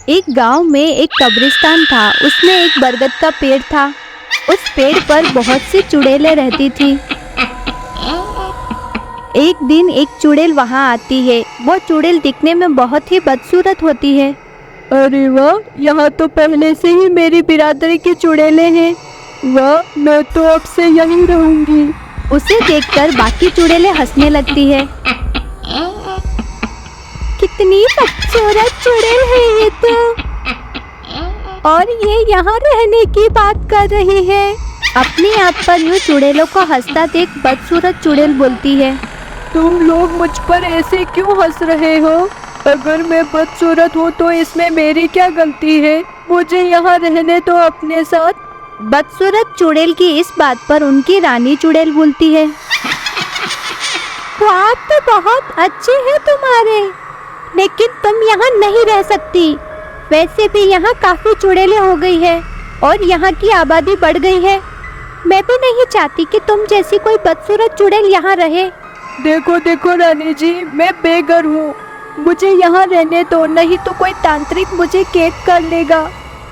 एक गांव में एक कब्रिस्तान था। उसमें एक बरगद का पेड़ था। उस पेड़ पर बहुत सी चुड़ैलें रहती थी। एक दिन एक चुड़ैल वहां आती है। वो चुड़ैल दिखने में बहुत ही बदसूरत होती है। अरे वाह, यहाँ तो पहले से ही मेरी बिरादरी की चुड़ैलें हैं। वाह, मैं तो अब से यहीं रहूंगी। उसे देखकर बाकी चुड़ैलें हंसने लगती है। कितनी खूबसूरत चुड़ैल है ये तो, और ये यहाँ रहने की बात कर रही है। अपने आप पर यूँ चुड़ैलों को हंसता देख बदसूरत चुड़ैल बोलती है, तुम लोग मुझ पर ऐसे क्यों हंस रहे हो? अगर मैं बदसूरत हूँ तो इसमें मेरी क्या गलती है? मुझे यहाँ रहने तो अपने साथ। बदसूरत चुड़ैल की इस बात पर उनकी रानी चुड़ैल बोलती है, ख्वाब तो बहुत अच्छे हैं तुम्हारे, लेकिन तुम यहाँ नहीं रह सकती। वैसे भी यहाँ काफी चुड़ैलें हो गई है और यहाँ की आबादी बढ़ गई है। मैं भी नहीं चाहती कि तुम जैसी कोई बदसूरत चुड़ैल यहाँ रहे। देखो देखो रानी जी, मैं बेघर हूँ, मुझे यहाँ रहने दो, नहीं तो कोई तांत्रिक मुझे कैद कर लेगा।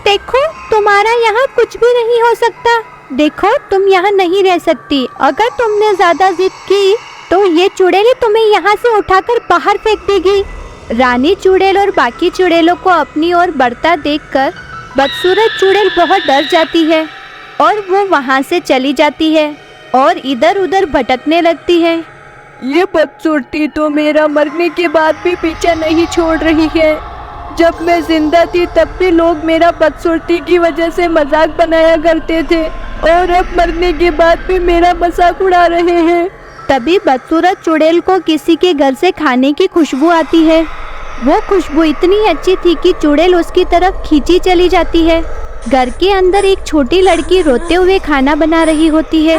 देखो, तुम्हारा यहाँ कुछ भी नहीं हो सकता। देखो, तुम यहाँ नहीं रह सकती। अगर तुमने ज्यादा जिद की तो ये चुड़ैल तुम्हें यहाँ से उठाकर बाहर फेंक देगी। रानी चुड़ैल और बाकी चुड़ैलों को अपनी ओर बढ़ता देखकर बदसूरत चुड़ैल बहुत डर जाती है और वो वहाँ से चली जाती है और इधर उधर भटकने लगती है। ये बदसूरती तो मेरा मरने के बाद भी पीछा नहीं छोड़ रही है। जब मैं जिंदा थी तब भी लोग मेरा बदसूरती की वजह से मजाक बनाया करते थे, और अब मरने के बाद भी मेरा मजाक उड़ा रहे हैं। तभी बदसूरत चुड़ैल को किसी के घर से खाने की खुशबू आती है। वो खुशबू इतनी अच्छी थी कि चुड़ैल उसकी तरफ खींची चली जाती है। घर के अंदर एक छोटी लड़की रोते हुए खाना बना रही होती है।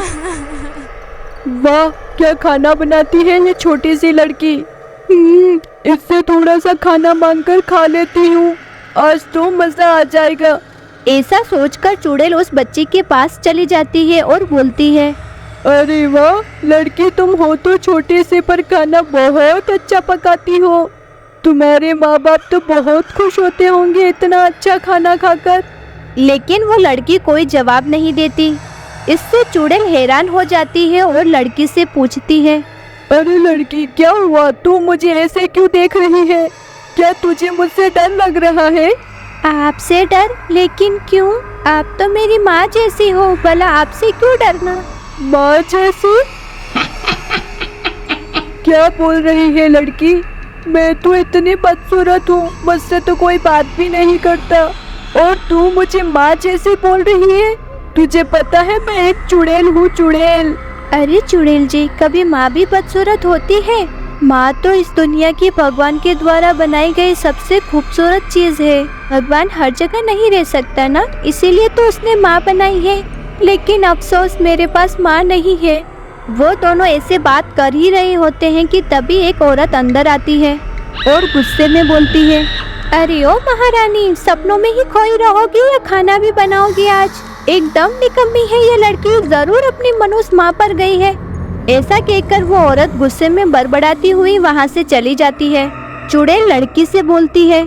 वाह, क्या खाना बनाती है ये छोटी सी लड़की। इससे थोड़ा सा खाना मांगकर खा लेती हूँ, आज तो मजा आ जाएगा। ऐसा सोचकर चुड़ैल उस बच्ची के पास चली जाती है और बोलती है, अरे वाह लड़की, तुम हो तो छोटी सी पर खाना बहुत अच्छा पकाती हो। तुम्हारे माँ बाप तो बहुत खुश होते होंगे इतना अच्छा खाना खाकर। लेकिन वो लड़की कोई जवाब नहीं देती। इससे चुड़ैल हैरान हो जाती है और लड़की से पूछती है, अरे लड़की, क्या हुआ? तू मुझे ऐसे क्यों देख रही है? क्या तुझे मुझसे डर लग रहा है? आपसे डर? लेकिन क्यों? आप तो मेरी माँ जैसी हो, भला आपसे क्यों डरना? माँ जैसी? क्या बोल रही है लड़की? मैं तो इतनी बदसूरत हूँ, मुझसे तो कोई बात भी नहीं करता, और तू मुझे माँ जैसी बोल रही है? तुझे पता है मैं एक चुड़ैल हूँ, चुड़ैल। अरे चुड़ैल जी, कभी माँ भी बदसूरत होती है? माँ तो इस दुनिया की भगवान के द्वारा बनाई गई सबसे खूबसूरत चीज है। भगवान हर जगह नहीं रह सकता ना, इसीलिए तो उसने माँ बनाई है। लेकिन अफसोस मेरे पास माँ नहीं है। वो दोनों ऐसे बात कर ही रहे होते हैं कि तभी एक औरत अंदर आती है और गुस्से में बोलती है, अरे ओ महारानी, सपनों में ही खोई रहोगी या खाना भी बनाओगी आज? एकदम निकम्मी है ये लड़की, जरूर अपनी मनुष्य माँ पर गई है। ऐसा कहकर वो औरत गुस्से में बड़बड़ाती हुई वहाँ से चली जाती है। चुड़ैल लड़की से बोलती है,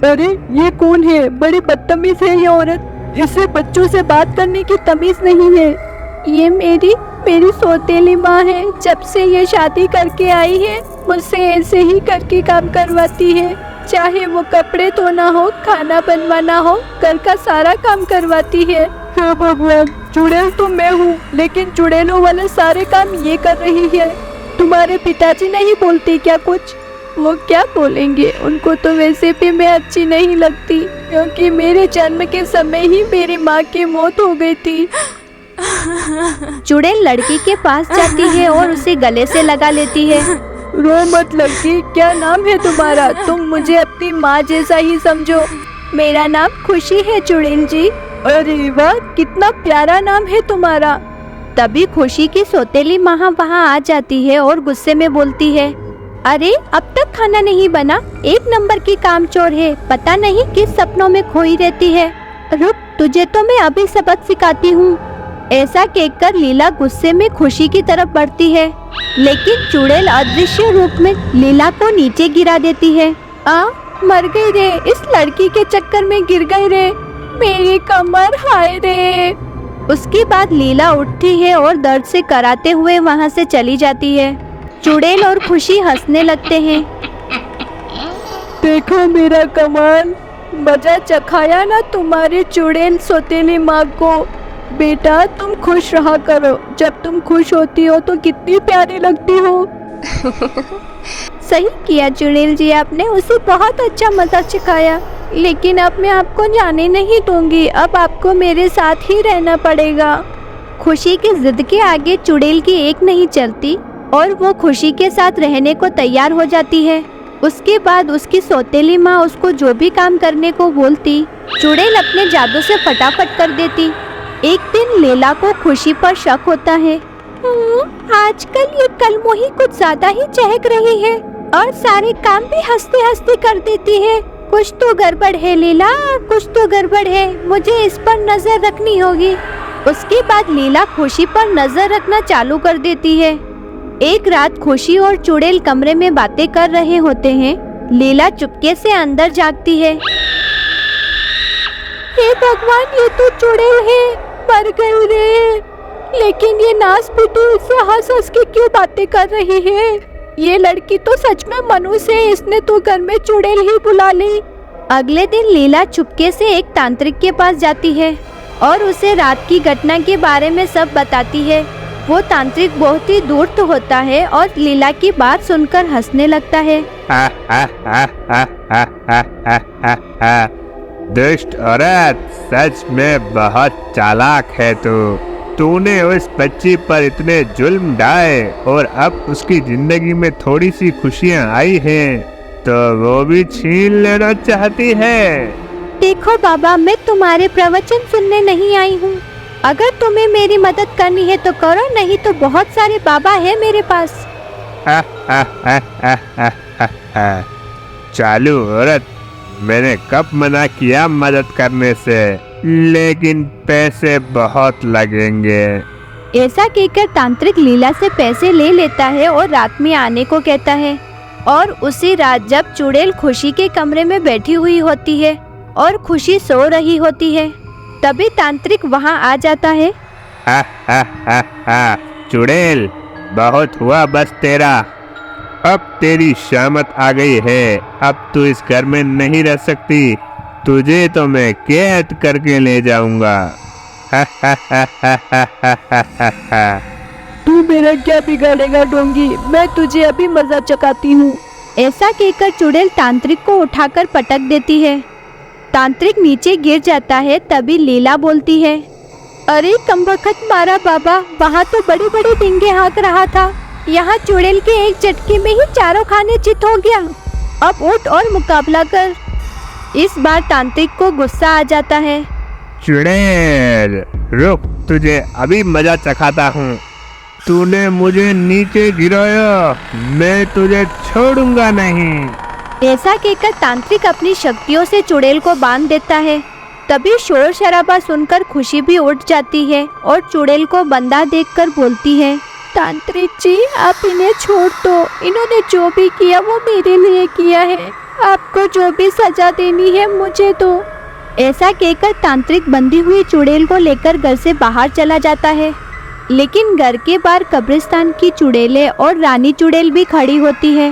अरे ये कौन है? बड़ी बदतमीज है ये औरत, इसे बच्चों से बात करने की तमीज नहीं है। ये मेरी सौतेली माँ है। जब से ये शादी करके आई है मुझसे ऐसे ही करके काम करवाती है, चाहे वो कपड़े धोना हो, खाना बनवाना हो, घर का सारा काम करवाती है। हे भगवान, चुड़ैल तो मैं हूँ, लेकिन चुड़ैलों वाले सारे काम ये कर रही है। तुम्हारे पिताजी नहीं बोलते क्या कुछ? वो क्या बोलेंगे, उनको तो वैसे भी मैं अच्छी नहीं लगती, क्योंकि मेरे जन्म के समय ही मेरी माँ की मौत हो गई थी। चुड़ैल लड़की के पास जाती है और उसे गले से लगा लेती है। रो मत लड़की, क्या नाम है तुम्हारा? तुम मुझे अपनी माँ जैसा ही समझो। मेरा नाम खुशी है चुड़ैल जी। अरे वाह, कितना प्यारा नाम है तुम्हारा। तभी खुशी की सौतेली माँ वहाँ आ जाती है और गुस्से में बोलती है, अरे अब तक खाना नहीं बना? एक नंबर की कामचोर है, पता नहीं किस सपनों में खोई रहती है। रुक, तुझे तो मैं अभी सबक सिखाती हूँ। ऐसा कहकर लीला गुस्से में खुशी की तरफ बढ़ती है, लेकिन चुड़ैल अदृश्य रूप में लीला को नीचे गिरा देती है। मर गई रे, इस लड़की के चक्कर में गिर गई रे, मेरी कमर, हाय रे। उसके बाद लीला उठती है और दर्द से कराते हुए वहाँ से चली जाती है। चुड़ैल और खुशी हंसने लगते हैं। देखो मेरा कमाल, मजा चखाया ना तुम्हारे चुड़ैल सौतेली माँ को। बेटा तुम खुश रहा करो, जब तुम खुश होती हो तो कितनी प्यारी लगती हो। सही किया चुड़ैल जी, आपने उसे बहुत अच्छा मजा चखाया, लेकिन अब मैं आपको जाने नहीं दूंगी, अब आपको मेरे साथ ही रहना पड़ेगा। खुशी की जिद के आगे चुड़ैल की एक नहीं चलती और वो खुशी के साथ रहने को तैयार हो जाती है। उसके बाद उसकी सौतेली माँ उसको जो भी काम करने को बोलती, चुड़ैल अपने जादू से फटाफट कर देती। एक दिन लैला को खुशी पर शक होता है। आजकल ये कलमोही कुछ ज्यादा ही चहक रही है और सारे काम भी हंसते हंसते कर देती है। कुछ तो गड़बड़ है लैला, कुछ तो गड़बड़ है, मुझे इस पर नजर रखनी होगी। उसके बाद लैला खुशी पर नजर रखना चालू कर देती है। एक रात खुशी और चुड़ैल कमरे में बातें कर रहे होते हैं। लैला चुपके से अंदर झांकती है। हे भगवान, ये तो चुड़ैल है, मर गई रे। लेकिन ये नास पिटू इससे हंस हंस के क्यों बातें कर रही है? ये लड़की तो सच में मनुष्य है, इसने तो घर में चुड़ैल ही बुला ली। अगले दिन लैला चुपके से एक तांत्रिक के पास जाती है और उसे रात की घटना के बारे में सब बताती है। वो तांत्रिक बहुत ही धूर्त होता है और लैला की बात सुनकर हंसने लगता है। दुष्ट औरत, सच में बहुत चालाक है तूने उस बच्ची पर इतने जुल्म ढाए और अब उसकी जिंदगी में थोड़ी सी खुशियाँ आई हैं, तो वो भी छीन लेना चाहती है। देखो बाबा, मैं तुम्हारे प्रवचन सुनने नहीं आई हूँ। अगर तुम्हें मेरी मदद करनी है तो करो, नहीं तो बहुत सारे बाबा हैं मेरे पास। चालू औरत, मैंने कब मना किया मदद करने से, लेकिन पैसे बहुत लगेंगे। ऐसा कहकर तांत्रिक लैला से पैसे ले लेता है और रात में आने को कहता है। और उसी रात जब चुड़ैल खुशी के कमरे में बैठी हुई होती है और खुशी सो रही होती है, तभी तांत्रिक वहां आ जाता है। चुड़ैल, बहुत हुआ बस तेरा, अब तेरी शामत आ गई है। अब तू इस घर में नहीं रह सकती, तुझे तो मैं कैद करके ले जाऊंगा। तू मेरा क्या बिगाड़ेगा डोंगी, मैं तुझे अभी मजा चखाती हूँ। ऐसा कहकर चुड़ैल तांत्रिक को उठाकर पटक देती है। तांत्रिक नीचे गिर जाता है। तभी लैला बोलती है, अरे कमबख्त मारा बाबा, वहाँ तो बड़े बड़े डिंगे हाँक रहा था, यहाँ चुड़ैल के एक झटके में ही चारों खाने चित हो गया। अब उठ और मुकाबला कर। इस बार तांत्रिक को गुस्सा आ जाता है। चुड़ैल रुक, तुझे अभी मजा चखाता हूँ। तूने मुझे नीचे गिराया, मैं तुझे छोड़ूंगा नहीं। ऐसा कहकर तांत्रिक अपनी शक्तियों से चुड़ैल को बांध देता है। तभी शोर शराबा सुनकर खुशी भी उठ जाती है और चुड़ैल को बंधा देखकर बोलती है, तांत्रिक जी, आप इन्हें छोड़ दो, इन्होंने जो भी किया वो मेरे लिए किया है, आपको जो भी सजा देनी है मुझे दो। ऐसा कहकर तांत्रिक बंधी हुई चुड़ैल को लेकर घर से बाहर चला जाता है। लेकिन घर के बाहर कब्रिस्तान की चुड़ैलें और रानी चुड़ैल भी खड़ी होती है।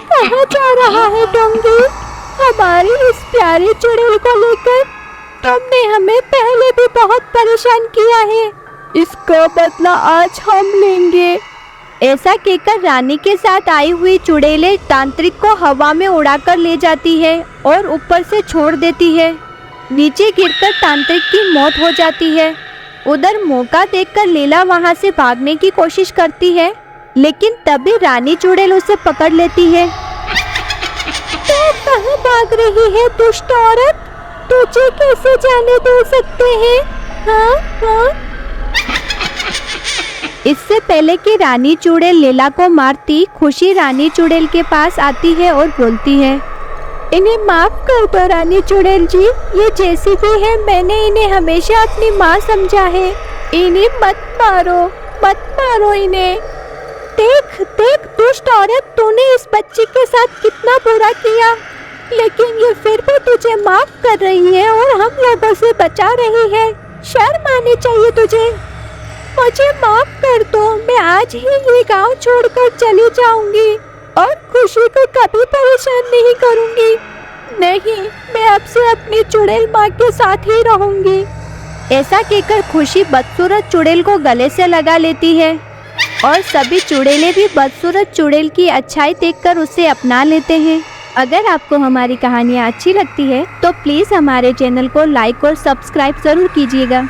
कहाँ जा रहा है डोंगी? हमारी इस प्यारी चुड़ैल को लेकर तुमने हमें पहले भी बहुत परेशान किया है, इसका बदला आज हम लेंगे। ऐसा कहकर रानी के साथ आई हुई चुड़ैलें तांत्रिक को हवा में उड़ाकर ले जाती है और ऊपर से छोड़ देती है। नीचे गिरकर तांत्रिक की मौत हो जाती है। उधर मौका देखकर लैला वहां से भागने की कोशिश करती है, लेकिन तभी रानी चुड़ैल उसे पकड़ लेती है। तू कहाँ भाग रही है दुष्ट औरत? तुझे कैसे जाने दे सकते हैं? हाँ हाँ। इससे पहले कि रानी चुड़ैल लैला को मारती, खुशी रानी चुड़ैल के पास आती है और बोलती है, इन्हें माफ कर दो रानी चुड़ैल जी, ये जैसी भी है मैंने इन्हें हमेशा अपनी माँ समझा है, इन्हें मत मारो इन्हें। देख देख दुष्ट औरत, तूने इस बच्ची के साथ कितना बुरा किया, लेकिन ये फिर भी तुझे माफ कर रही है और हम लोगों से बचा रही है। शर्म आनी चाहिए तुझे। मुझे माफ कर दो, मैं आज ही ये गांव छोड़कर चली जाऊंगी और खुशी को कभी परेशान नहीं करूंगी। नहीं, मैं अब से अपनी चुड़ैल माँ के साथ ही रहूंगी। ऐसा कहकर खुशी बदसूरत चुड़ैल को गले से लगा लेती है और सभी चुड़ैलें भी बदसूरत चुड़ैल की अच्छाई देखकर उसे अपना लेते हैं। अगर आपको हमारी कहानियाँ अच्छी लगती है तो प्लीज़ हमारे चैनल को लाइक और सब्सक्राइब ज़रूर कीजिएगा।